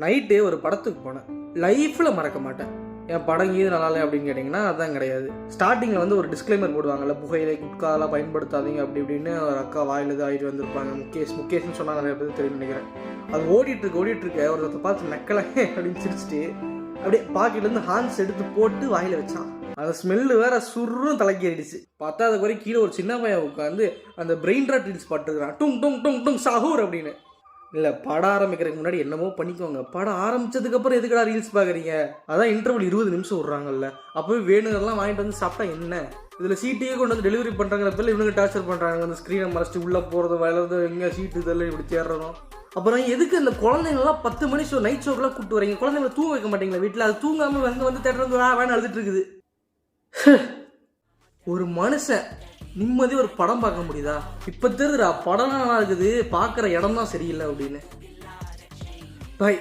Night ஒரு படத்துக்கு போனேன். லைஃப்பில் மறக்க மாட்டேன். என் படம் இது நல்லா இல்லை அப்படின்னு கேட்டிங்கன்னா அதுதான் கிடையாது. ஸ்டார்டிங்கில் வந்து ஒரு டிஸ்க்ளைமர் போடுவாங்கல்ல, புகையிலை குட்காலாம் பயன்படுத்தாதீங்க அப்படி இப்படின்னு ஒரு அக்கா வாயில் இது ஆகிட்டு வந்திருப்பாங்க. முகேஷ்னு சொன்னால் நிறைய பேர் தெரியும் நினைக்கிறேன். அது ஓடிட்டுருக்கு ஒருத்தர் பார்த்து நக்கலை அப்படின்னு சிரிச்சுட்டு அப்படியே பாக்கெட்லேருந்து ஹான்ஸ் எடுத்து போட்டு வாயில் வச்சான். அந்த ஸ்மெல்லு வேற சுருன்னு தலைக்கேறிடுச்சு. பத்தாவது குறை கீழே ஒரு சின்ன பையன் உட்காந்து அந்த பிரெயின் ராட் ரீல்ஸ் பாட்டுக்கிறான். டும் டும் டும் டும் சாகூர் அப்படின்னு. இல்லை, படம் ஆரம்பிக்கிறதுக்கு முன்னாடி என்னமோ பண்ணிக்கோங்க. படம் ஆரம்பிச்சதுக்கப்புறம் எதுக்கடா ரீல்ஸ் பார்க்குறீங்க? அதான் இன்டர்வல் 20 நிமிஷம் விட்றாங்கல்ல, அப்போவே வேணுங்கெல்லாம் வாங்கிட்டு வந்து சாப்பிட்டா என்ன? இதில் சீட்டையே கொண்டு வந்து டெலிவரி பண்ணுறாங்கிற பேரில் இவனுக்கு டார்ச்சர் பண்ணுறாங்க. அந்த ஸ்க்ரீனை மறைச்சிட்டு உள்ளே போகிறது வளர்றது எங்கே சீட்டு இதெல்லாம் இப்படி தேடுறதும். அப்புறம் எதுக்கு அந்த குழந்தைங்களாம் 10 மணி ஷோ நைட் ஷோக்கெல்லாம் கூப்பிட்டு வரீங்க? குழந்தைங்களை தூங்க வைக்க மாட்டீங்களா வீட்டில்? அது தூங்காமல் வந்து தேடுறது வேணும் அழுதுட்டு இருக்குது. ஒரு மனுஷன் நிம்மதி ஒரு படம் பார்க்க முடியுதா? இப்போ தெரியுதுடா படம் நல்லா இருக்குது, பார்க்குற இடம் தான் சரியில்லை அப்படின்னு. பாய்.